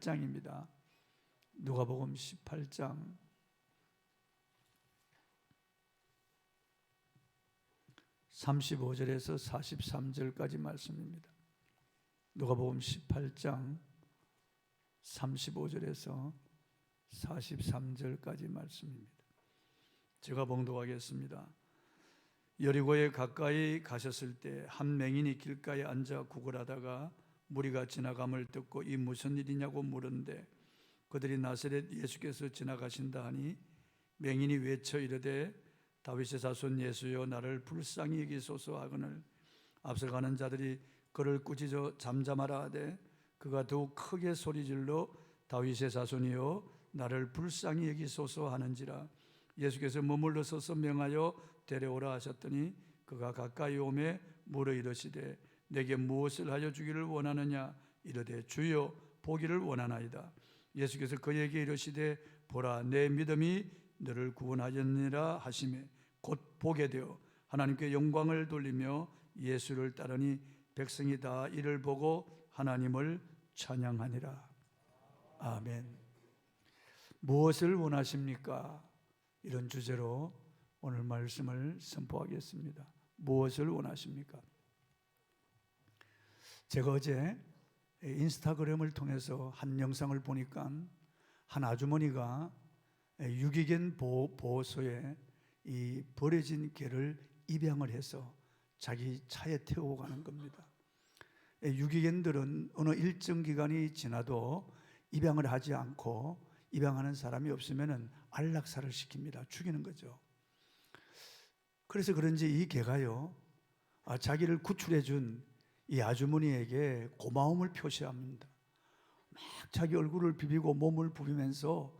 18장입니다. 누가복음 18장 35절에서 43절까지 말씀입니다. 누가복음 18장 35절에서 43절까지 말씀입니다. 제가 봉독하겠습니다. 여리고에 가까이 가셨을 때 한 맹인이 길가에 앉아 구걸하다가 무리가 지나감을 듣고 이 무슨 일이냐고 물은데 그들이 나사렛 예수께서 지나가신다 하니 맹인이 외쳐 이르되 다윗의 자손 예수여 나를 불쌍히 여기소서 하거늘 앞서가는 자들이 그를 꾸짖어 잠잠하라 하되 그가 더욱 크게 소리질러 다윗의 자손이여 나를 불쌍히 여기소서 하는지라. 예수께서 머물러 서서 명하여 데려오라 하셨더니 그가 가까이 오매 물어 이르시되 내게 무엇을 하여 주기를 원하느냐. 이르되 주여 보기를 원하나이다. 예수께서 그에게 이르시되 보라 내 믿음이 너를 구원하였느니라 하시매 곧 보게 되어 하나님께 영광을 돌리며 예수를 따르니 백성이 다 이를 보고 하나님을 찬양하니라. 아멘. 무엇을 원하십니까? 이런 주제로 오늘 말씀을 선포하겠습니다. 무엇을 원하십니까? 제가 어제 인스타그램을 통해서 한 영상을 보니까 한 아주머니가 유기견 보호소에 이 버려진 개를 입양을 해서 자기 차에 태우고 가는 겁니다. 유기견들은 어느 일정 기간이 지나도 입양을 하지 않고 입양하는 사람이 없으면 안락사를 시킵니다. 죽이는 거죠. 그래서 그런지 이 개가요, 자기를 구출해 준 이 아주머니에게 고마움을 표시합니다. 막 자기 얼굴을 비비고 몸을 부비면서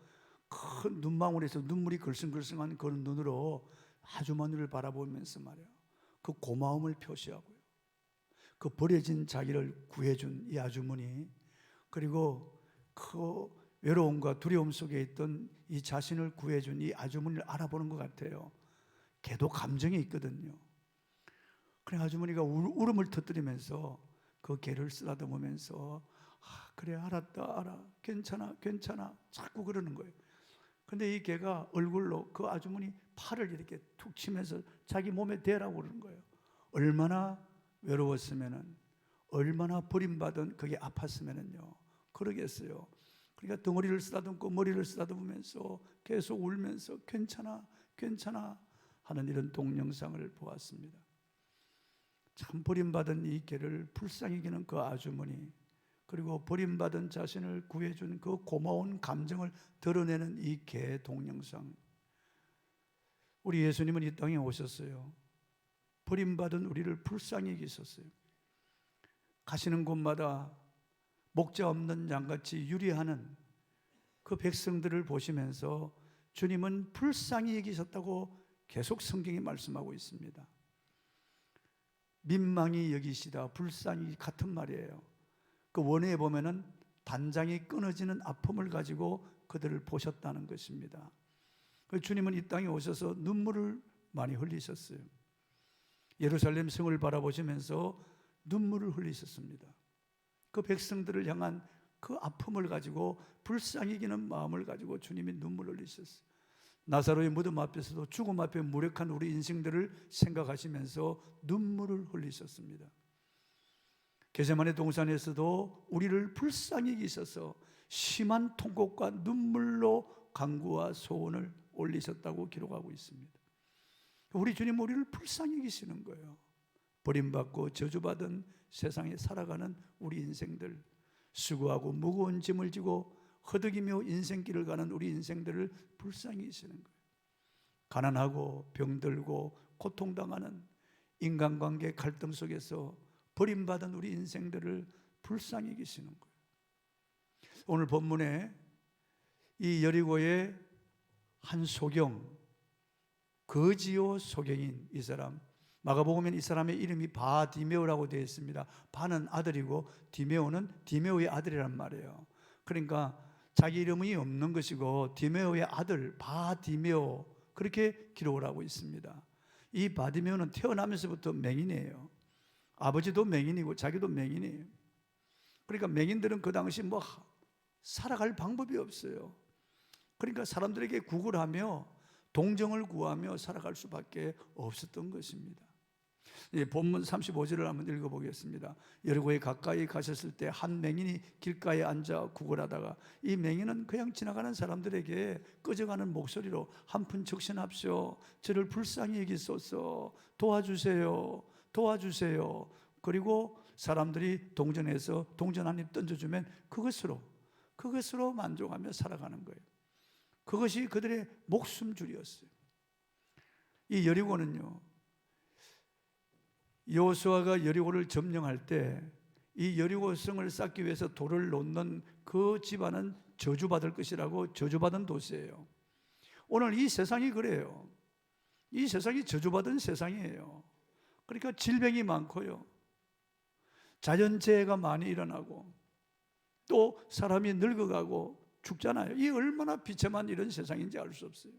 큰 눈망울에서 눈물이 글썽글썽한 그런 눈으로 아주머니를 바라보면서 말이에요. 그 고마움을 표시하고요. 그 버려진 자기를 구해준 이 아주머니, 그리고 그 외로움과 두려움 속에 있던 이 자신을 구해준 이 아주머니를 알아보는 것 같아요. 걔도 감정이 있거든요. 그래 아주머니가 울음을 터뜨리면서 그 개를 쓰다듬으면서 그래 알았다 알아 괜찮아 괜찮아 자꾸 그러는 거예요. 근데 이 개가 얼굴로 그 아주머니 팔을 이렇게 툭 치면서 자기 몸에 대라고 그러는 거예요. 얼마나 외로웠으면은, 얼마나 버림받은 그게 아팠으면은요 그러겠어요. 그러니까 덩어리를 쓰다듬고 머리를 쓰다듬으면서 계속 울면서 괜찮아 괜찮아 하는 이런 동영상을 보았습니다. 참 버림받은 이 개를 불쌍히 여기는 그 아주머니, 그리고 버림받은 자신을 구해준 그 고마운 감정을 드러내는 이 개 동영상. 우리 예수님은 이 땅에 오셨어요. 버림받은 우리를 불쌍히 여기셨어요. 가시는 곳마다 목자 없는 양같이 유리하는 그 백성들을 보시면서 주님은 불쌍히 여기셨다고 계속 성경이 말씀하고 있습니다. 민망히 여기시다, 불쌍히 같은 말이에요. 그 원어에 보면은 단장이 끊어지는 아픔을 가지고 그들을 보셨다는 것입니다. 주님은 이 땅에 오셔서 눈물을 많이 흘리셨어요. 예루살렘 성을 바라보시면서 눈물을 흘리셨습니다. 그 백성들을 향한 그 아픔을 가지고 불쌍히 여기는 마음을 가지고 주님이 눈물을 흘리셨어요. 나사로의 무덤 앞에서도 죽음 앞에 무력한 우리 인생들을 생각하시면서 눈물을 흘리셨습니다. 겟세마네 동산에서도 우리를 불쌍히 여기셔서 심한 통곡과 눈물로 간구와 소원을 올리셨다고 기록하고 있습니다. 우리 주님 우리를 불쌍히 여기시는 거예요. 버림받고 저주받은 세상에 살아가는 우리 인생들, 수고하고 무거운 짐을 지고 허덕이며 인생길을 가는 우리 인생들을 불쌍히 여기시는 거예요. 가난하고 병들고 고통당하는 인간관계 갈등 속에서 버림받은 우리 인생들을 불쌍히 여기시는 거예요. 오늘 본문에 이 여리고의 한 소경, 거지요 소경인 이 사람, 마가복음엔 이 사람의 이름이 바디메오라고 되어 있습니다. 바는 아들이고 디메오는 디메오의 아들이란 말이에요. 그러니까 자기 이름이 없는 것이고 디메오의 아들 바디메오, 그렇게 기록을 하고 있습니다. 이 바디메오는 태어나면서부터 맹인이에요. 아버지도 맹인이고 자기도 맹인이에요. 그러니까 맹인들은 그 당시 뭐 살아갈 방법이 없어요. 그러니까 사람들에게 구걸하며 동정을 구하며 살아갈 수밖에 없었던 것입니다. 본문 35절을 한번 읽어보겠습니다. 여리고에 가까이 가셨을 때 한 맹인이 길가에 앉아 구걸하다가 이 맹인은 그냥 지나가는 사람들에게 꺼져가는 목소리로 한 푼 적신합시오, 저를 불쌍히 여기소서, 도와주세요, 도와주세요. 그리고 사람들이 동전에서 동전 한 입 던져주면 그것으로 만족하며 살아가는 거예요. 그것이 그들의 목숨줄이었어요. 이 여리고는요, 여호수아가 여리고를 점령할 때 이 여리고성을 쌓기 위해서 돌을 놓는 그 집안은 저주받을 것이라고 저주받은 도시예요. 오늘 이 세상이 그래요. 이 세상이 저주받은 세상이에요. 그러니까 질병이 많고요, 자연재해가 많이 일어나고 또 사람이 늙어가고 죽잖아요. 이 얼마나 비참한 이런 세상인지 알 수 없어요.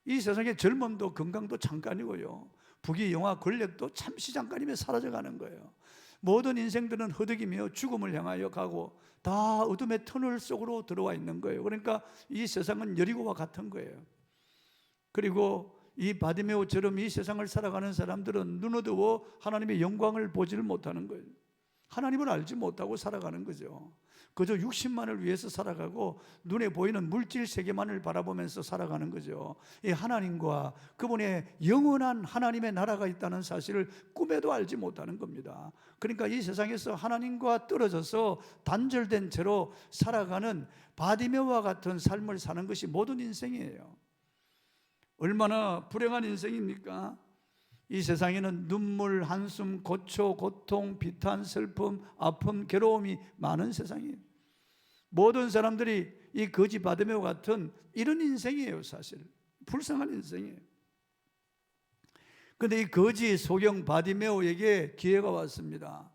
이 세상의 젊음도 건강도 잠깐이고요, 부귀영화 권력도 잠시 잠깐이면 사라져가는 거예요. 모든 인생들은 허덕이며 죽음을 향하여 가고 다 어둠의 터널 속으로 들어와 있는 거예요. 그러니까 이 세상은 여리고와 같은 거예요. 그리고 이 바디메오처럼 이 세상을 살아가는 사람들은 눈 어두워 하나님의 영광을 보지를 못하는 거예요. 하나님을 알지 못하고 살아가는 거죠. 그저 육신만을 위해서 살아가고 눈에 보이는 물질 세계만을 바라보면서 살아가는 거죠. 이 하나님과 그분의 영원한 하나님의 나라가 있다는 사실을 꿈에도 알지 못하는 겁니다. 그러니까 이 세상에서 하나님과 떨어져서 단절된 채로 살아가는 바디메오와 같은 삶을 사는 것이 모든 인생이에요. 얼마나 불행한 인생입니까? 이 세상에는 눈물, 한숨, 고초, 고통, 비탄, 슬픔, 아픔, 괴로움이 많은 세상이에요. 모든 사람들이 이 거지 바디메오 같은 이런 인생이에요. 사실 불쌍한 인생이에요. 그런데 이 거지 소경 바디메오에게 기회가 왔습니다.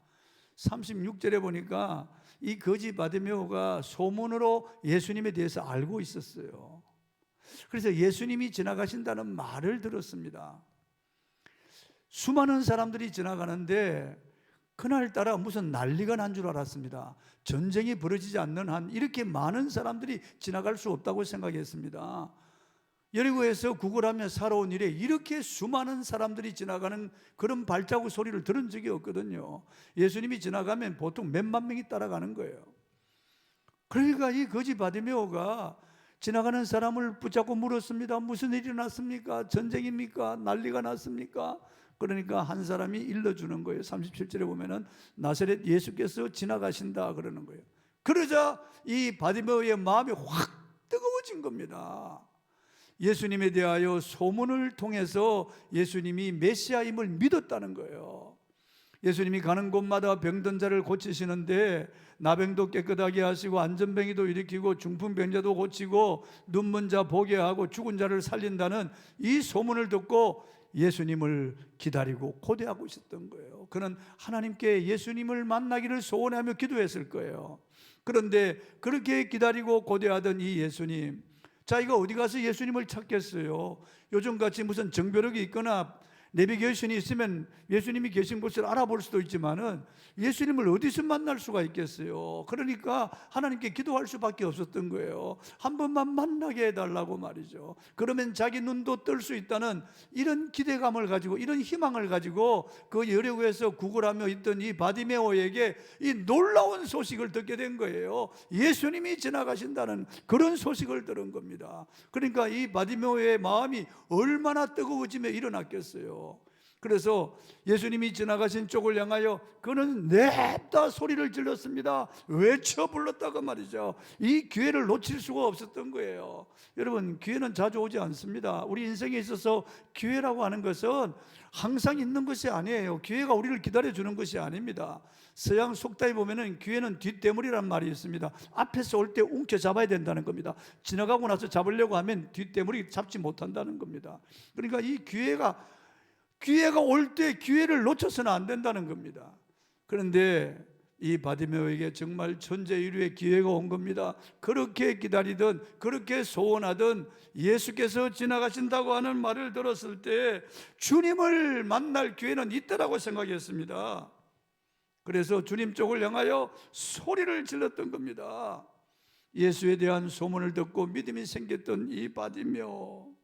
36절에 보니까 이 거지 바디메오가 소문으로 예수님에 대해서 알고 있었어요. 그래서 예수님이 지나가신다는 말을 들었습니다. 수많은 사람들이 지나가는데 그날따라 무슨 난리가 난 줄 알았습니다. 전쟁이 벌어지지 않는 한 이렇게 많은 사람들이 지나갈 수 없다고 생각했습니다. 여리고에서 구걸하며 살아온 일에 이렇게 수많은 사람들이 지나가는 그런 발자국 소리를 들은 적이 없거든요. 예수님이 지나가면 보통 몇만 명이 따라가는 거예요. 그러니까 이 거지 바디메오가 지나가는 사람을 붙잡고 물었습니다. 무슨 일이 났습니까? 전쟁입니까? 난리가 났습니까? 그러니까 한 사람이 일러주는 거예요. 37절에 보면은 나사렛 예수께서 지나가신다 그러는 거예요. 그러자 이 바디메오의 마음이 확 뜨거워진 겁니다. 예수님에 대하여 소문을 통해서 예수님이 메시아임을 믿었다는 거예요. 예수님이 가는 곳마다 병든 자를 고치시는데 나병도 깨끗하게 하시고 안전병이도 일으키고 중풍병자도 고치고 눈먼 자 보게 하고 죽은 자를 살린다는 이 소문을 듣고 예수님을 기다리고 고대하고 있었던 거예요. 그는 하나님께 예수님을 만나기를 소원하며 기도했을 거예요. 그런데 그렇게 기다리고 고대하던 이 예수님, 자기가 어디 가서 예수님을 찾겠어요? 요즘같이 무슨 정벼락이 있거나 내비게이션이 있으면 예수님이 계신 곳을 알아볼 수도 있지만은 예수님을 어디서 만날 수가 있겠어요? 그러니까 하나님께 기도할 수밖에 없었던 거예요. 한 번만 만나게 해달라고 말이죠. 그러면 자기 눈도 뜰 수 있다는 이런 기대감을 가지고, 이런 희망을 가지고 그 여리고에서 구걸하며 있던 이 바디메오에게 이 놀라운 소식을 듣게 된 거예요. 예수님이 지나가신다는 그런 소식을 들은 겁니다. 그러니까 이 바디메오의 마음이 얼마나 뜨거워지며 일어났겠어요. 그래서 예수님이 지나가신 쪽을 향하여 그는 냅다 소리를 질렀습니다. 외쳐 불렀다고 말이죠. 이 기회를 놓칠 수가 없었던 거예요. 여러분, 기회는 자주 오지 않습니다. 우리 인생에 있어서 기회라고 하는 것은 항상 있는 것이 아니에요. 기회가 우리를 기다려주는 것이 아닙니다. 서양 속담에 보면은 기회는 뒷대물이란 말이 있습니다. 앞에서 올 때 웅켜 잡아야 된다는 겁니다. 지나가고 나서 잡으려고 하면 뒷대물이 잡지 못한다는 겁니다. 그러니까 이 기회가 올 때 기회를 놓쳐서는 안 된다는 겁니다. 그런데 이 바디메오에게 정말 천재일류의 기회가 온 겁니다. 그렇게 기다리던, 그렇게 소원하던 예수께서 지나가신다고 하는 말을 들었을 때 주님을 만날 기회는 있더라고 생각했습니다. 그래서 주님 쪽을 향하여 소리를 질렀던 겁니다. 예수에 대한 소문을 듣고 믿음이 생겼던 이 바디메오,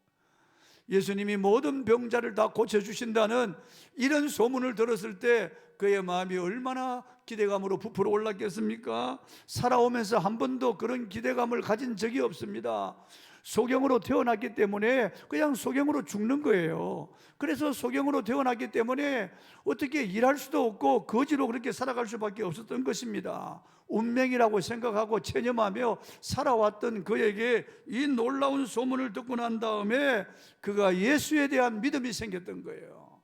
예수님이 모든 병자를 다 고쳐주신다는 이런 소문을 들었을 때 그의 마음이 얼마나 기대감으로 부풀어 올랐겠습니까? 살아오면서 한 번도 그런 기대감을 가진 적이 없습니다. 소경으로 태어났기 때문에 그냥 소경으로 죽는 거예요. 그래서 소경으로 태어났기 때문에 어떻게 일할 수도 없고 거지로 그렇게 살아갈 수밖에 없었던 것입니다. 운명이라고 생각하고 체념하며 살아왔던 그에게 이 놀라운 소문을 듣고 난 다음에 그가 예수에 대한 믿음이 생겼던 거예요.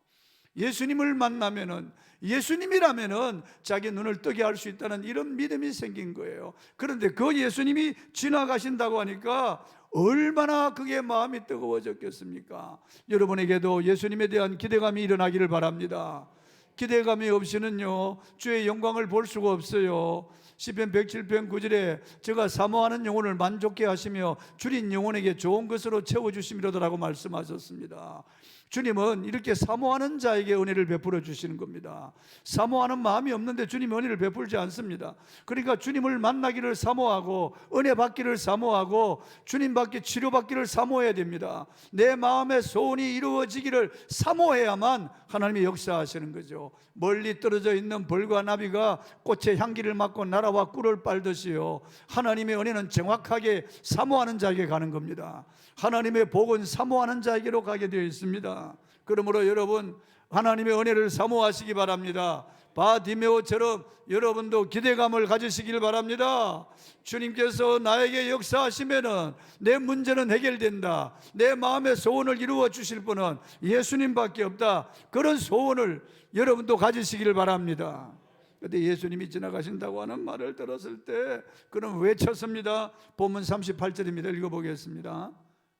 예수님을 만나면은, 예수님이라면은 자기 눈을 뜨게 할 수 있다는 이런 믿음이 생긴 거예요. 그런데 그 예수님이 지나가신다고 하니까 얼마나 그게 마음이 뜨거워졌겠습니까? 여러분에게도 예수님에 대한 기대감이 일어나기를 바랍니다. 기대감이 없이는요 주의 영광을 볼 수가 없어요. 시편 107편 9절에 제가 사모하는 영혼을 만족케 하시며 줄인 영혼에게 좋은 것으로 채워주심이로다라고 말씀하셨습니다. 주님은 이렇게 사모하는 자에게 은혜를 베풀어 주시는 겁니다. 사모하는 마음이 없는데 주님이 은혜를 베풀지 않습니다. 그러니까 주님을 만나기를 사모하고 은혜 받기를 사모하고 주님 받기 치료받기를 사모해야 됩니다. 내 마음의 소원이 이루어지기를 사모해야만 하나님이 역사하시는 거죠. 멀리 떨어져 있는 벌과 나비가 꽃의 향기를 맡고 나라와 꿀을 빨듯이요, 하나님의 은혜는 정확하게 사모하는 자에게 가는 겁니다. 하나님의 복은 사모하는 자에게로 가게 되어 있습니다. 그러므로 여러분 하나님의 은혜를 사모하시기 바랍니다. 바디메오처럼 여러분도 기대감을 가지시길 바랍니다. 주님께서 나에게 역사하시면은 내 문제는 해결된다, 내 마음의 소원을 이루어 주실 분은 예수님밖에 없다, 그런 소원을 여러분도 가지시기를 바랍니다. 그런데 예수님이 지나가신다고 하는 말을 들었을 때 그는 외쳤습니다. 본문 38절입니다. 읽어보겠습니다.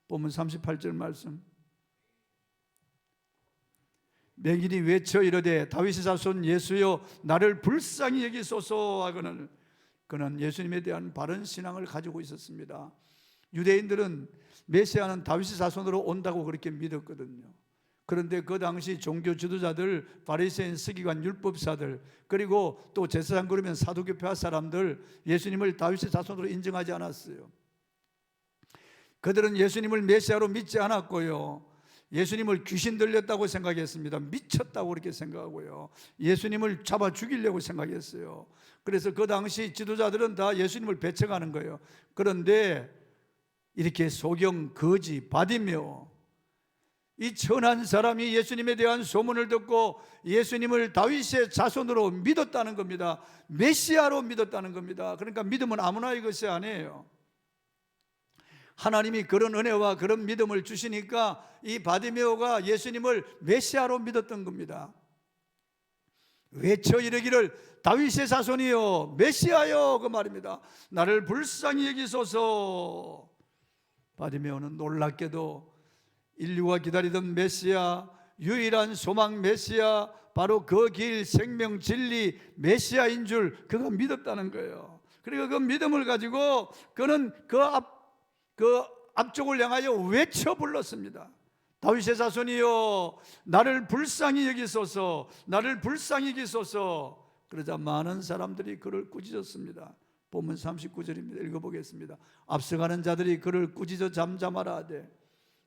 본문 38절 말씀. 맹인이 외쳐 이르되 다윗의 자손 예수여 나를 불쌍히 여기소서 하거늘, 그는 예수님에 대한 바른 신앙을 가지고 있었습니다. 유대인들은 메시아는 다윗의 자손으로 온다고 그렇게 믿었거든요. 그런데 그 당시 종교 지도자들, 바리새인, 서기관, 율법사들, 그리고 또 제사장 그러면 사두개파 사람들 예수님을 다윗의 자손으로 인정하지 않았어요. 그들은 예수님을 메시아로 믿지 않았고요, 예수님을 귀신 들렸다고 생각했습니다. 미쳤다고 그렇게 생각하고요, 예수님을 잡아 죽이려고 생각했어요. 그래서 그 당시 지도자들은 다 예수님을 배척하는 거예요. 그런데 이렇게 소경, 거지, 바디메오, 이 천한 사람이 예수님에 대한 소문을 듣고 예수님을 다윗의 자손으로 믿었다는 겁니다. 메시아로 믿었다는 겁니다. 그러니까 믿음은 아무나의 것이 아니에요. 하나님이 그런 은혜와 그런 믿음을 주시니까 이 바디메오가 예수님을 메시아로 믿었던 겁니다. 외쳐 이르기를 다윗의 자손이요 메시아요, 그 말입니다. 나를 불쌍히 여기소서. 바디메오는 놀랍게도 인류가 기다리던 메시아, 유일한 소망 메시아, 바로 그 길, 생명, 진리 메시아인 줄 그가 믿었다는 거예요. 그리고 그 믿음을 가지고 그는 그 앞쪽을 향하여 외쳐 불렀습니다. 다윗의 자손이여 나를 불쌍히 여기소서, 나를 불쌍히 여기소서. 그러자 많은 사람들이 그를 꾸짖었습니다. 본문 39절입니다. 읽어보겠습니다. 앞서가는 자들이 그를 꾸짖어 잠잠하라 하되.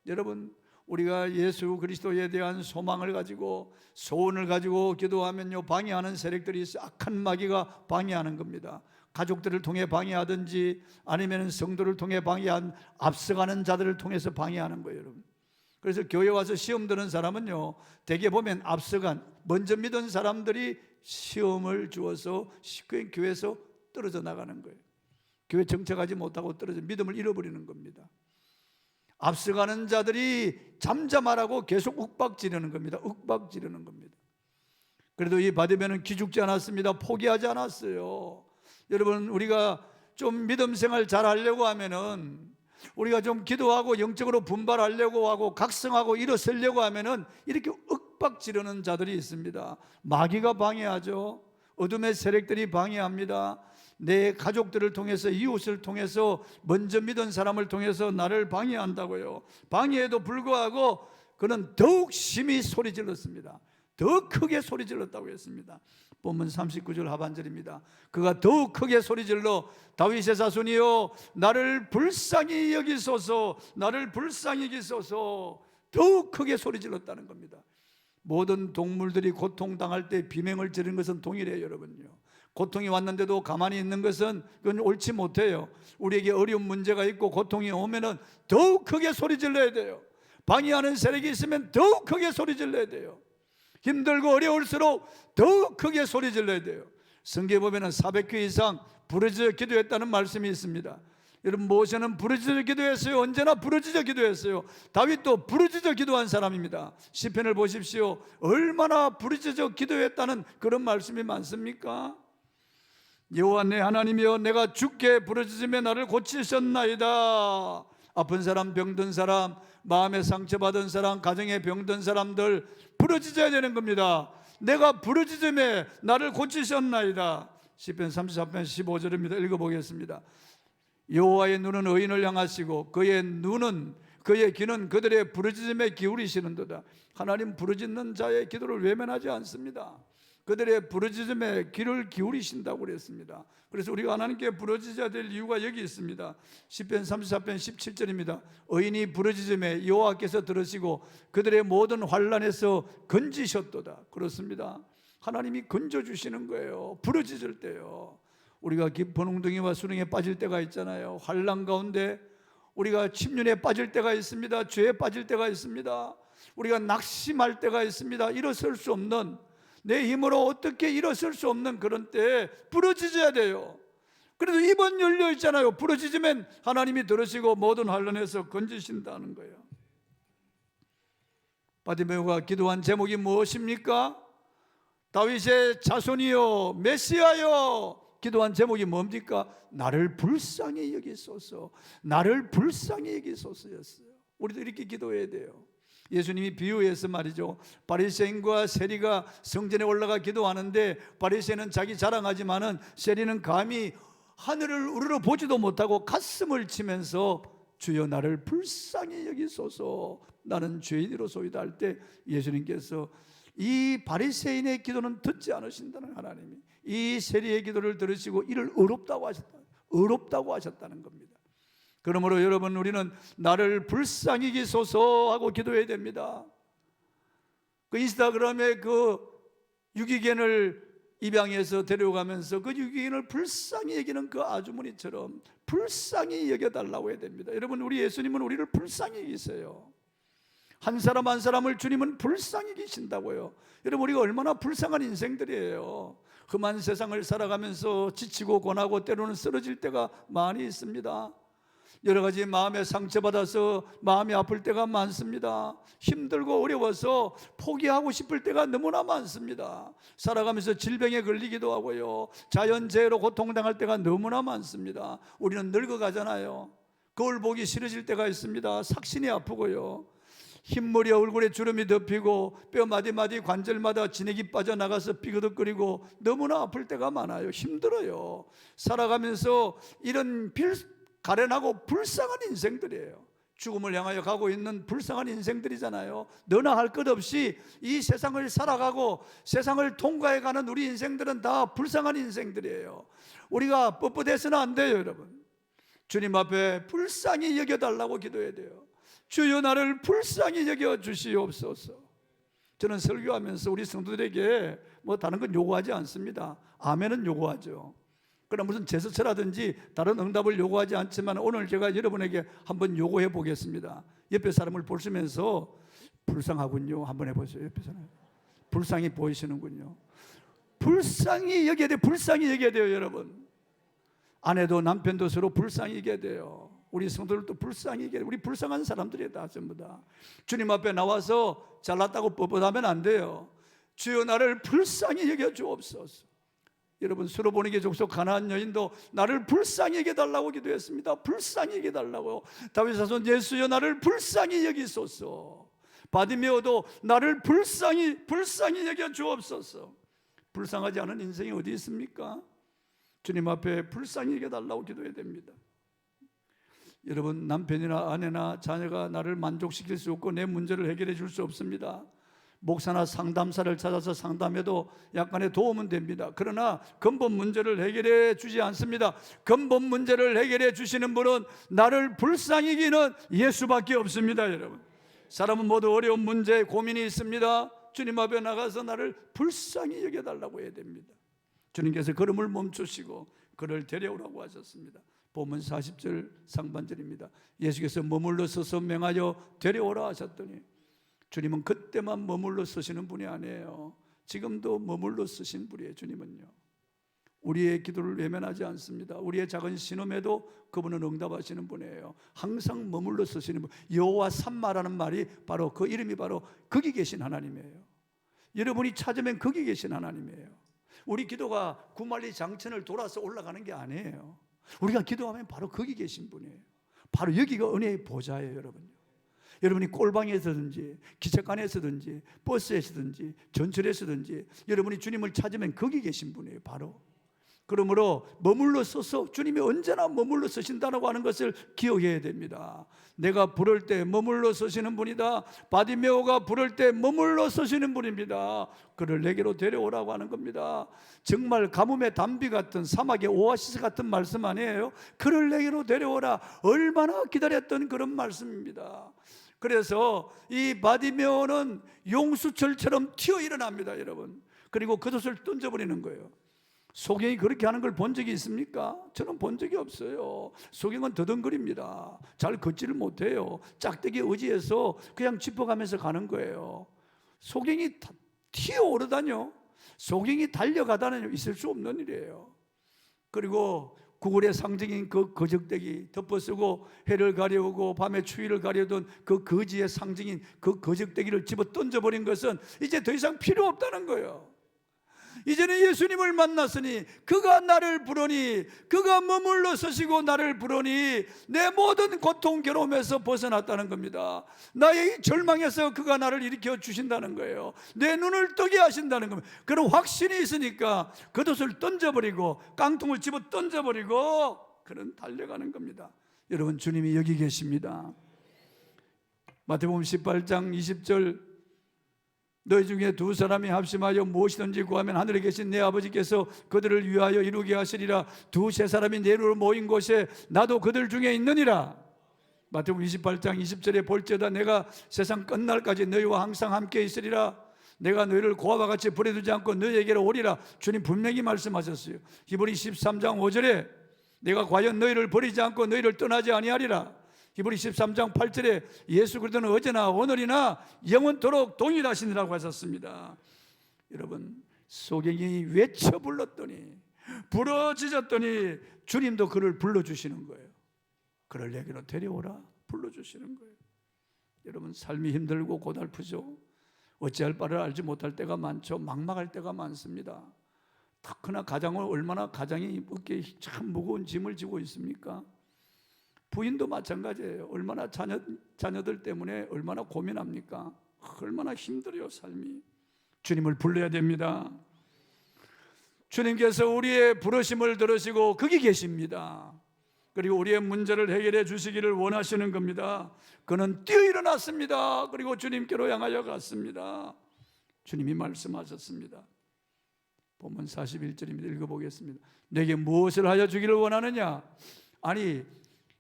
여러분, 우리가 예수 그리스도에 대한 소망을 가지고 소원을 가지고 기도하면요 방해하는 세력들이 있어요. 악한 마귀가 방해하는 겁니다. 가족들을 통해 방해하든지 아니면 성도를 통해 방해한 앞서가는 자들을 통해서 방해하는 거예요, 여러분. 그래서 교회 와서 시험 드는 사람은요 대개 보면 앞서간 먼저 믿은 사람들이 시험을 주어서 교회에서 떨어져 나가는 거예요. 교회 정착하지 못하고 떨어져 믿음을 잃어버리는 겁니다. 앞서가는 자들이 잠잠하라고 계속 윽박지르는 겁니다. 윽박지르는 겁니다. 그래도 이 바디메오는 기죽지 않았습니다. 포기하지 않았어요. 여러분, 우리가 좀 믿음 생활 잘 하려고 하면은, 우리가 좀 기도하고 영적으로 분발하려고 하고 각성하고 일어서려고 하면은 이렇게 윽박지르는 자들이 있습니다. 마귀가 방해하죠. 어둠의 세력들이 방해합니다. 내 가족들을 통해서, 이웃을 통해서, 먼저 믿은 사람을 통해서 나를 방해한다고요. 방해에도 불구하고 그는 더욱 심히 소리 질렀습니다. 더 크게 소리 질렀다고 했습니다. 본문 39절 하반절입니다. 그가 더욱 크게 소리질러 다윗의 자손이여 나를 불쌍히 여기소서, 나를 불쌍히 여기소서. 더욱 크게 소리질렀다는 겁니다. 모든 동물들이 고통당할 때 비명을 지르는 것은 동일해요, 여러분요. 고통이 왔는데도 가만히 있는 것은 그건 옳지 못해요. 우리에게 어려운 문제가 있고 고통이 오면은 더욱 크게 소리질러야 돼요. 방해하는 세력이 있으면 더욱 크게 소리질러야 돼요. 힘들고 어려울수록 더욱 크게 소리 질러야 돼요. 성경에 보면 400회 이상 부르짖어 기도했다는 말씀이 있습니다. 여러분, 모세는 부르짖어 기도했어요. 언제나 부르짖어 기도했어요. 다윗도 부르짖어 기도한 사람입니다. 시편을 보십시오. 얼마나 부르짖어 기도했다는 그런 말씀이 많습니까? 여호와 내 하나님이여 내가 주께 부르짖으며 나를 고치셨나이다. 아픈 사람, 병든 사람, 마음에 상처받은 사람, 가정에 병든 사람들 부르짖어야 되는 겁니다. 내가 부르짖음에 나를 고치셨나이다. 시편 33편 15절입니다. 읽어보겠습니다. 여호와의 눈은 의인을 향하시고 그의 귀는 그들의 부르짖음에 기울이시는도다. 하나님 부르짖는 자의 기도를 외면하지 않습니다. 그들의 부르짖음에 귀를 기울이신다고 그랬습니다. 그래서 우리가 하나님께 부르짖어야 될 이유가 여기 있습니다. 시편 34편 17절입니다. 의인이 부르짖음에 여호와께서 들으시고 그들의 모든 환난에서 건지셨도다. 그렇습니다. 하나님이 건져주시는 거예요. 부르짖을 때요. 우리가 깊은 웅덩이와 수렁에 빠질 때가 있잖아요. 환난 가운데 우리가 침륜에 빠질 때가 있습니다. 죄에 빠질 때가 있습니다. 우리가 낙심할 때가 있습니다. 일어설 수 없는, 내 힘으로 어떻게 일어설 수 없는 그런 때에 부르짖어야 돼요. 그래도 입은 열려 있잖아요. 부르짖으면 하나님이 들으시고 모든 환난에서 건지신다는 거예요. 바디메오가 기도한 제목이 무엇입니까? 다윗의 자손이요 메시아요. 기도한 제목이 뭡니까? 나를 불쌍히 여기소서, 나를 불쌍히 여기소서였어요. 우리도 이렇게 기도해야 돼요. 예수님이 비유해서 말이죠, 바리새인과 세리가 성전에 올라가 기도하는데 바리새인은 자기 자랑하지만은 세리는 감히 하늘을 우러러 보지도 못하고 가슴을 치면서 주여 나를 불쌍히 여기소서, 나는 죄인이로소이다 할 때 예수님께서 이 바리새인의 기도는 듣지 않으신다는, 하나님이 이 세리의 기도를 들으시고 이를 의롭다고 하셨다는 겁니다. 그러므로 여러분, 우리는 나를 불쌍히 여기소서 하고 기도해야 됩니다. 그 인스타그램에 그 유기견을 입양해서 데려가면서 그 유기견을 불쌍히 여기는 그 아주머니처럼 불쌍히 여겨달라고 해야 됩니다. 여러분, 우리 예수님은 우리를 불쌍히 여기세요. 한 사람 한 사람을 주님은 불쌍히 계신다고요. 여러분, 우리가 얼마나 불쌍한 인생들이에요. 험한 세상을 살아가면서 지치고 고나고 때로는 쓰러질 때가 많이 있습니다. 여러 가지 마음에 상처받아서 마음이 아플 때가 많습니다. 힘들고 어려워서 포기하고 싶을 때가 너무나 많습니다. 살아가면서 질병에 걸리기도 하고요, 자연재해로 고통당할 때가 너무나 많습니다. 우리는 늙어가잖아요. 거울 보기 싫어질 때가 있습니다. 삭신이 아프고요, 흰머리에 얼굴에 주름이 덮이고 뼈 마디마디 관절마다 진액이 빠져나가서 삐그덕거리고 너무나 아플 때가 많아요. 힘들어요. 살아가면서 이런 가련하고 불쌍한 인생들이에요. 죽음을 향하여 가고 있는 불쌍한 인생들이잖아요. 너나 할 것 없이 이 세상을 살아가고 세상을 통과해가는 우리 인생들은 다 불쌍한 인생들이에요. 우리가 뻣뻣해서는 안 돼요. 여러분, 주님 앞에 불쌍히 여겨달라고 기도해야 돼요. 주여 나를 불쌍히 여겨주시옵소서. 저는 설교하면서 우리 성도들에게 뭐 다른 건 요구하지 않습니다. 아멘은 요구하죠. 그러나 무슨 제스처라든지 다른 응답을 요구하지 않지만 오늘 제가 여러분에게 한번 요구해 보겠습니다. 옆에 사람을 보시면서 불쌍하군요 한번 해보세요. 옆에 사람 불쌍히 보이시는군요. 불쌍히 여겨야 돼요. 불쌍히 여겨야 돼요. 여러분, 아내도 남편도 서로 불쌍히 여겨야 돼요. 우리 성도들도 불쌍히 여겨야 돼요. 우리 불쌍한 사람들이에요. 다 전부 다. 주님 앞에 나와서 잘났다고 뻣뻣하면 안 돼요. 주여 나를 불쌍히 여겨 주옵소서. 여러분, 수로보니게 족속 가나안 여인도 나를 불쌍히 여겨달라고 기도했습니다. 불쌍히 여겨달라고. 다윗 자손 예수여 나를 불쌍히 여기소서. 바디메오도 나를 불쌍히 여겨 주옵소서. 불쌍하지 않은 인생이 어디 있습니까? 주님 앞에 불쌍히 여겨달라고 기도해야 됩니다. 여러분, 남편이나 아내나 자녀가 나를 만족시킬 수 없고 내 문제를 해결해 줄 수 없습니다. 목사나 상담사를 찾아서 상담해도 약간의 도움은 됩니다. 그러나 근본 문제를 해결해 주지 않습니다. 근본 문제를 해결해 주시는 분은 나를 불쌍히 여기는 예수밖에 없습니다. 여러분, 사람은 모두 어려운 문제, 고민이 있습니다. 주님 앞에 나가서 나를 불쌍히 여겨달라고 해야 됩니다. 주님께서 걸음을 멈추시고 그를 데려오라고 하셨습니다. 본문 40절 상반절입니다. 예수께서 머물러 서서 명하여 데려오라 하셨더니, 주님은 그때만 머물러 서시는 분이 아니에요. 지금도 머물러 서신 분이에요. 주님은요, 우리의 기도를 외면하지 않습니다. 우리의 작은 신음에도 그분은 응답하시는 분이에요. 항상 머물러 서시는 분. 여호와 삼마라는 말이 바로 그 이름이 바로 거기 계신 하나님이에요. 여러분이 찾으면 거기 계신 하나님이에요. 우리 기도가 구말리 장천을 돌아서 올라가는 게 아니에요. 우리가 기도하면 바로 거기 계신 분이에요. 바로 여기가 은혜의 보좌예요. 여러분이 꼴방에서든지 기차관에서든지 버스에서든지 전철에서든지 여러분이 주님을 찾으면 거기 계신 분이에요. 바로. 그러므로 머물러 서서 주님이 언제나 머물러 서신다고 하는 것을 기억해야 됩니다. 내가 부를 때 머물러 서시는 분이다. 바디메오가 부를 때 머물러 서시는 분입니다. 그를 내게로 데려오라고 하는 겁니다. 정말 가뭄의 단비 같은, 사막의 오아시스 같은 말씀 아니에요? 그를 내게로 데려오라. 얼마나 기다렸던 그런 말씀입니다. 그래서 이 바디메오는 용수철처럼 튀어 일어납니다, 여러분. 그리고 겉옷을 던져버리는 거예요. 소경이 그렇게 하는 걸 본 적이 있습니까? 저는 본 적이 없어요. 소경은 더듬거립니다. 잘 걷지를 못해요. 짝대기 의지해서 그냥 짚어가면서 가는 거예요. 소경이 튀어오르다뇨? 소경이 달려가다뇨? 있을 수 없는 일이에요. 그리고 구걸의 상징인 그 거적대기, 덮어쓰고 해를 가려오고 밤에 추위를 가려던 그 거지의 상징인 그 거적대기를 집어 던져버린 것은 이제 더 이상 필요 없다는 거예요. 이제는 예수님을 만났으니, 그가 나를 부르니, 그가 머물러 서시고 나를 부르니 내 모든 고통 괴로움에서 벗어났다는 겁니다. 나의 절망에서 그가 나를 일으켜 주신다는 거예요. 내 눈을 뜨게 하신다는 겁니다. 그런 확신이 있으니까 겉옷을 던져버리고 깡통을 집어 던져버리고 그는 달려가는 겁니다. 여러분, 주님이 여기 계십니다. 마태복음 18장 20절, 너희 중에 두 사람이 합심하여 무엇이든지 구하면 하늘에 계신 내 아버지께서 그들을 위하여 이루게 하시리라. 두세 사람이 내 이름으로 모인 곳에 나도 그들 중에 있느니라. 마태복음 28장 20절에 볼지어다 내가 세상 끝날까지 너희와 항상 함께 있으리라. 내가 너희를 고아와 같이 버려두지 않고 너희에게로 오리라. 주님 분명히 말씀하셨어요. 히브리 13장 5절에 내가 과연 너희를 버리지 않고 너희를 떠나지 아니하리라. 히브리 13장 8절에 예수 그리스도는 어제나 오늘이나 영원토록 동일하시니라고 하셨습니다. 여러분, 소경이 외쳐 불렀더니, 부러지셨더니 주님도 그를 불러주시는 거예요. 그를 내게로 데려오라 불러주시는 거예요. 여러분, 삶이 힘들고 고달프죠. 어찌할 바를 알지 못할 때가 많죠. 막막할 때가 많습니다. 특히나 가장은 얼마나 가장이 어깨에 참 무거운 짐을 지고 있습니까? 부인도 마찬가지예요. 얼마나 자녀들 때문에 얼마나 고민합니까? 얼마나 힘들어요, 삶이. 주님을 불러야 됩니다. 주님께서 우리의 부르심을 들으시고 거기 계십니다. 그리고 우리의 문제를 해결해 주시기를 원하시는 겁니다. 그는 뛰어 일어났습니다. 그리고 주님께로 향하여 갔습니다. 주님이 말씀하셨습니다. 본문 41절입니다. 읽어보겠습니다. 내게 무엇을 하여 주기를 원하느냐? 아니,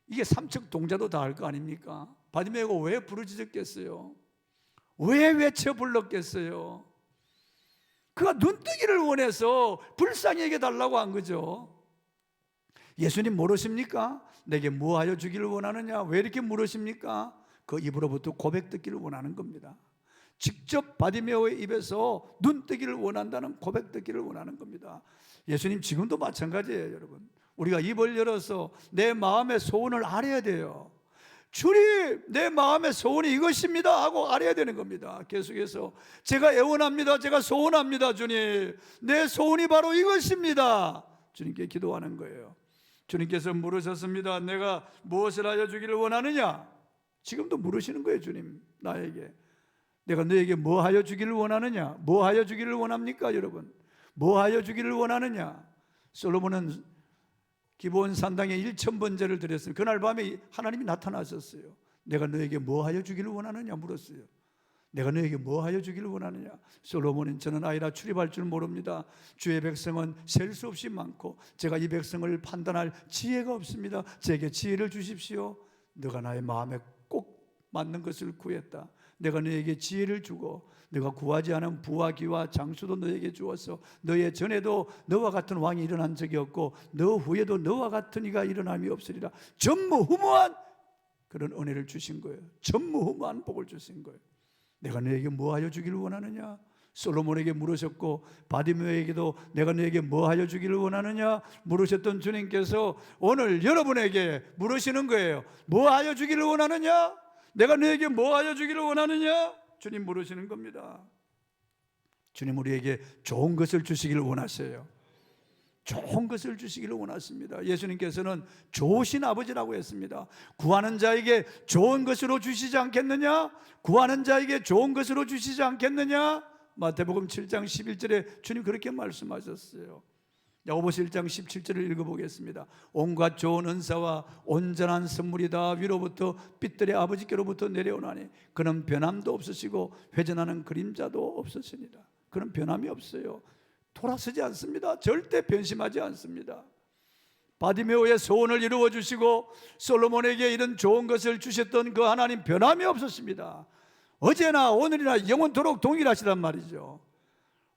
이게 삼척 동자도 다 알 거 아닙니까? 바디메오가 왜 부르짖었겠어요? 왜 외쳐 불렀겠어요? 그가 눈뜨기를 원해서 불쌍히 여겨달라고 한 거죠. 예수님 모르십니까? 내게 뭐 하여 주기를 원하느냐? 왜 이렇게 물으십니까? 그 입으로부터 고백 듣기를 원하는 겁니다. 직접 바디메오의 입에서 눈뜨기를 원한다는 고백 듣기를 원하는 겁니다. 예수님 지금도 마찬가지예요, 여러분. 우리가 입을 열어서 내 마음의 소원을 알아야 돼요. 주님, 내 마음의 소원이 이것입니다 하고 알아야 되는 겁니다. 계속해서 제가 애원합니다, 제가 소원합니다, 주님, 내 소원이 바로 이것입니다. 주님께 기도하는 거예요. 주님께서 물으셨습니다. 내가 무엇을 하여 주기를 원하느냐? 지금도 물으시는 거예요. 주님 나에게 내가 너에게 뭐 하여 주기를 원하느냐? 뭐 하여 주기를 원합니까, 여러분? 뭐 하여 주기를 원하느냐? 솔로몬은 기브온 산당에 1000번제를 드렸어요. 그날 밤에 하나님이 나타나셨어요. 내가 너에게 뭐 하여 주기를 원하느냐 물었어요. 내가 너에게 뭐 하여 주기를 원하느냐? 솔로몬은 저는 아이라 출입할 줄 모릅니다. 주의 백성은 셀 수 없이 많고 제가 이 백성을 판단할 지혜가 없습니다. 제게 지혜를 주십시오. 너가 나의 마음에 꼭 맞는 것을 구했다. 내가 너에게 지혜를 주고 내가 구하지 않은 부와 기와 장수도 너에게 주었어. 너의 전에도 너와 같은 왕이 일어난 적이 없고 너 후에도 너와 같은 이가 일어남이 없으리라. 전무후무한 그런 은혜를 주신 거예요. 전무후무한 복을 주신 거예요. 내가 너에게 뭐 하여 주기를 원하느냐? 솔로몬에게 물으셨고 바디메오에게도 내가 너에게 뭐 하여 주기를 원하느냐 물으셨던 주님께서 오늘 여러분에게 물으시는 거예요. 뭐 하여 주기를 원하느냐? 내가 너에게 뭐 하여 주기를 원하느냐? 주님 물으시는 겁니다. 주님 우리에게 좋은 것을 주시기를 원하세요. 좋은 것을 주시기를 원하십니다. 예수님께서는 좋으신 아버지라고 했습니다. 구하는 자에게 좋은 것으로 주시지 않겠느냐? 구하는 자에게 좋은 것으로 주시지 않겠느냐? 마태복음 7장 11절에 주님 그렇게 말씀하셨어요. 야고보서 1장 17절을 읽어보겠습니다. 온갖 좋은 은사와 온전한 선물이 다 위로부터 빛들의 아버지께로부터 내려오나니 그는 변함도 없으시고 회전하는 그림자도 없으시니라. 그는 변함이 없어요. 돌아서지 않습니다. 절대 변심하지 않습니다. 바디메오의 소원을 이루어 주시고 솔로몬에게 이런 좋은 것을 주셨던 그 하나님 변함이 없었습니다. 어제나 오늘이나 영원토록 동일하시단 말이죠.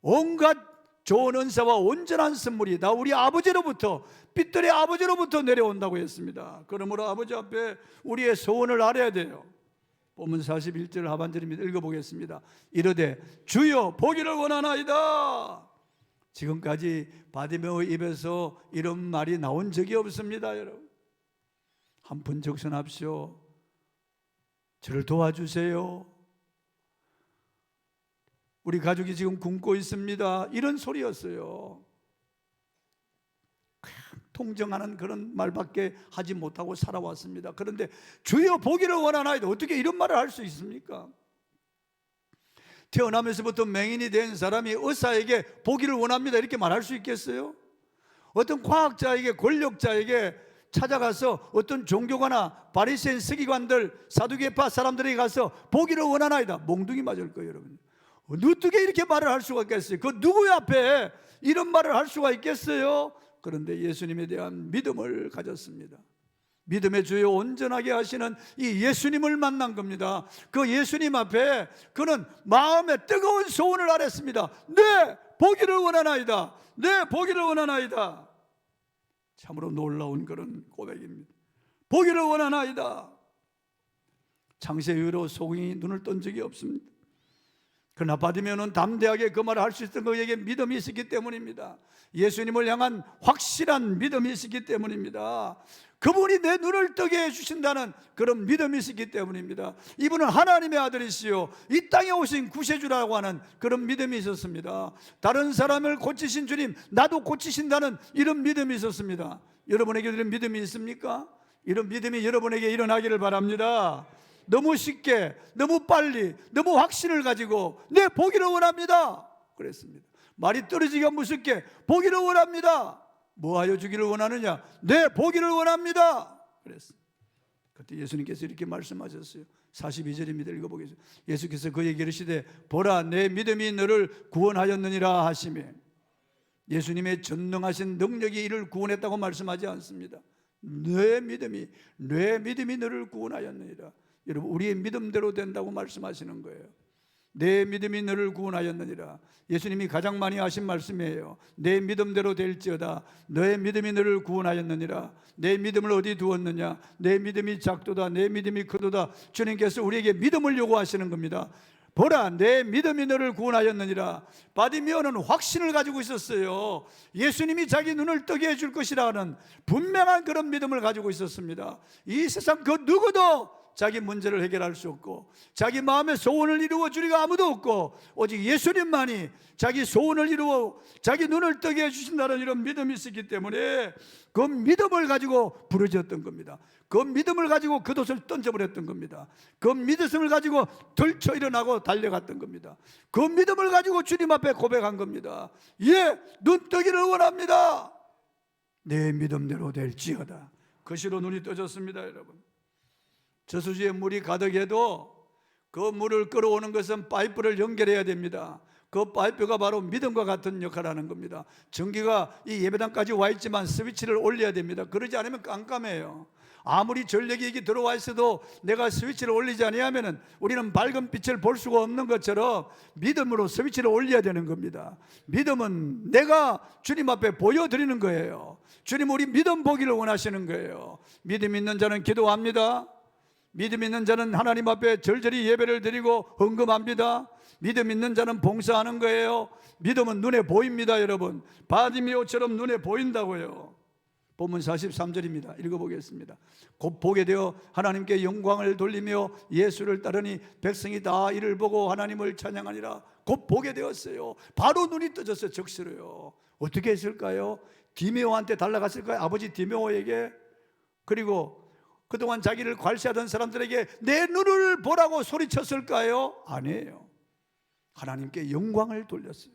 온갖 좋은 은사와 온전한 선물이 다 우리 아버지로부터 빛들의 아버지로부터 내려온다고 했습니다. 그러므로 아버지 앞에 우리의 소원을 알아야 돼요. 본문 41절 하반절입니다. 읽어보겠습니다. 이르되 주여 보기를 원하나이다. 지금까지 바디메오 입에서 이런 말이 나온 적이 없습니다. 여러분 한 푼 적선합시오. 저를 도와주세요. 우리 가족이 지금 굶고 있습니다. 이런 소리였어요. 통정하는 그런 말밖에 하지 못하고 살아왔습니다. 그런데 주여 보기를 원하나이다. 어떻게 이런 말을 할 수 있습니까? 태어나면서부터 맹인이 된 사람이 의사에게 보기를 원합니다 이렇게 말할 수 있겠어요? 어떤 과학자에게 권력자에게 찾아가서 어떤 종교가나 바리새인 서기관들 사두개파 사람들에게 가서 보기를 원하나이다 몽둥이 맞을 거예요. 여러분 어떻게 이렇게 말을 할 수가 있겠어요? 그 누구의 앞에 이런 말을 할 수가 있겠어요? 그런데 예수님에 대한 믿음을 가졌습니다. 믿음의 주요 온전하게 하시는 이 예수님을 만난 겁니다. 그 예수님 앞에 그는 마음에 뜨거운 소원을 아랬습니다. 네 보기를 원하나이다. 네 보기를 원하나이다. 참으로 놀라운 그런 고백입니다. 보기를 원하나이다. 창세 이후로 소경이 눈을 뜬 적이 없습니다. 그러나 바디메오는 담대하게 그 말을 할 수 있었던 그에게 믿음이 있었기 때문입니다. 예수님을 향한 확실한 믿음이 있었기 때문입니다. 그분이 내 눈을 뜨게 해주신다는 그런 믿음이 있었기 때문입니다. 이분은 하나님의 아들이시요 이 땅에 오신 구세주라고 하는 그런 믿음이 있었습니다. 다른 사람을 고치신 주님 나도 고치신다는 이런 믿음이 있었습니다. 여러분에게 이런 믿음이 있습니까? 이런 믿음이 여러분에게 일어나기를 바랍니다. 너무 쉽게 너무 빨리 너무 확신을 가지고 네 보기를 원합니다 그랬습니다. 말이 떨어지기가 무섭게 보기를 원합니다. 뭐 하여 주기를 원하느냐? 네 보기를 원합니다 그랬습니다. 그때 예수님께서 이렇게 말씀하셨어요. 42절입니다. 읽어보겠습니다. 예수께서 그에게 이르시되 보라 내 믿음이 너를 구원하였느니라 하시매 예수님의 전능하신 능력이 이를 구원했다고 말씀하지 않습니다. 내 믿음이 너를 구원하였느니라. 여러분 우리의 믿음대로 된다고 말씀하시는 거예요. 내 믿음이 너를 구원하였느니라. 예수님이 가장 많이 하신 말씀이에요. 내 믿음대로 될지어다. 너의 믿음이 너를 구원하였느니라. 내 믿음을 어디 두었느냐? 내 믿음이 작도다. 내 믿음이 크도다. 주님께서 우리에게 믿음을 요구하시는 겁니다. 보라 내 믿음이 너를 구원하였느니라. 바디메오는 확신을 가지고 있었어요. 예수님이 자기 눈을 뜨게 해줄 것이라는 분명한 그런 믿음을 가지고 있었습니다. 이 세상 그 누구도 자기 문제를 해결할 수 없고 자기 마음의 소원을 이루어 주리가 아무도 없고 오직 예수님만이 자기 소원을 이루어 자기 눈을 뜨게 해주신다는 이런 믿음이 있었기 때문에 그 믿음을 가지고 부르짖었던 겁니다. 그 믿음을 가지고 겉옷을 던져버렸던 겁니다. 그 믿음을 가지고 들쳐 일어나고 달려갔던 겁니다. 그 믿음을 가지고 주님 앞에 고백한 겁니다. 예, 눈 뜨기를 원합니다. 내 믿음대로 될지어다. 그 시로 눈이 떠졌습니다. 여러분 저수지에 물이 가득해도 그 물을 끌어오는 것은 파이프를 연결해야 됩니다. 그 파이프가 바로 믿음과 같은 역할을 하는 겁니다. 전기가 이 예배당까지 와 있지만 스위치를 올려야 됩니다. 그러지 않으면 깜깜해요. 아무리 전력이 들어와 있어도 내가 스위치를 올리지 아니하면 우리는 밝은 빛을 볼 수가 없는 것처럼 믿음으로 스위치를 올려야 되는 겁니다. 믿음은 내가 주님 앞에 보여드리는 거예요. 주님, 우리 믿음 보기를 원하시는 거예요. 믿음 있는 자는 기도합니다. 믿음 있는 자는 하나님 앞에 절절히 예배를 드리고 헌금합니다. 믿음 있는 자는 봉사하는 거예요. 믿음은 눈에 보입니다, 여러분. 바디메오처럼 눈에 보인다고요. 본문 43절입니다. 읽어보겠습니다. 곧 보게 되어 하나님께 영광을 돌리며 예수를 따르니 백성이 다 이를 보고 하나님을 찬양하니라. 곧 보게 되었어요. 바로 눈이 떠졌어요. 적시로요. 어떻게 했을까요? 디메오한테 달라갔을까요? 아버지 디메오에게. 그리고 그동안 자기를 괄시하던 사람들에게 내 눈을 보라고 소리쳤을까요? 아니에요. 하나님께 영광을 돌렸어요.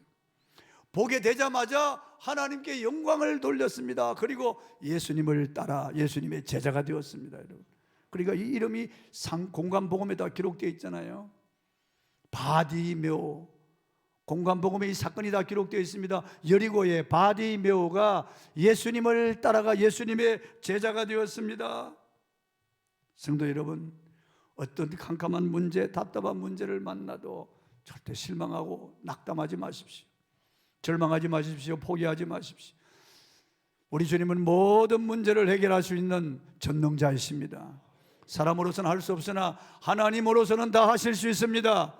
보게 되자마자 하나님께 영광을 돌렸습니다. 그리고 예수님을 따라 예수님의 제자가 되었습니다, 여러분. 그러니까 이 이름이 공관복음에다 기록되어 있잖아요. 바디메오. 공관복음에 이 사건이 다 기록되어 있습니다. 여리고의 바디메오가 예수님을 따라가 예수님의 제자가 되었습니다. 성도 여러분, 어떤 캄캄한 문제, 답답한 문제를 만나도 절대 실망하고 낙담하지 마십시오. 절망하지 마십시오. 포기하지 마십시오. 우리 주님은 모든 문제를 해결할 수 있는 전능자이십니다. 사람으로서는 할 수 없으나 하나님으로서는 다 하실 수 있습니다.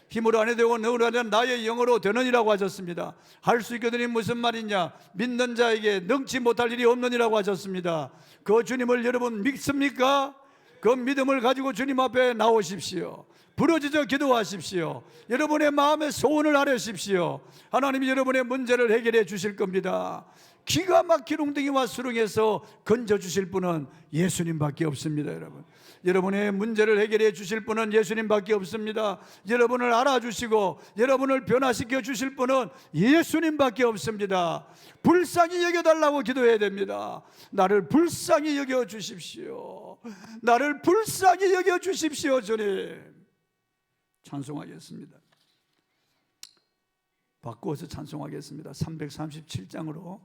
힘으로 안 해도 너로 하는 나의 영으로 되느니라고 하셨습니다. 할 수 있거든이 무슨 말이냐? 믿는 자에게 능치 못할 일이 없느니라고 하셨습니다. 그 주님을 여러분 믿습니까? 그 믿음을 가지고 주님 앞에 나오십시오. 부르짖어 기도하십시오. 여러분의 마음의 소원을 아뢰십시오. 하나님이 여러분의 문제를 해결해 주실 겁니다. 기가 막힌 웅덩이와 수렁에서 건져주실 분은 예수님밖에 없습니다, 여러분. 여러분의 문제를 해결해 주실 분은 예수님밖에 없습니다. 여러분을 알아주시고 여러분을 변화시켜 주실 분은 예수님밖에 없습니다. 불쌍히 여겨달라고 기도해야 됩니다. 나를 불쌍히 여겨주십시오. 나를 불쌍히 여겨주십시오, 주님. 찬송하겠습니다. 바꾸어서 찬송하겠습니다. 337장으로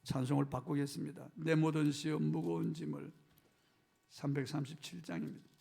찬송을 바꾸겠습니다. 내 모든 시험 무거운 짐을. 337장입니다.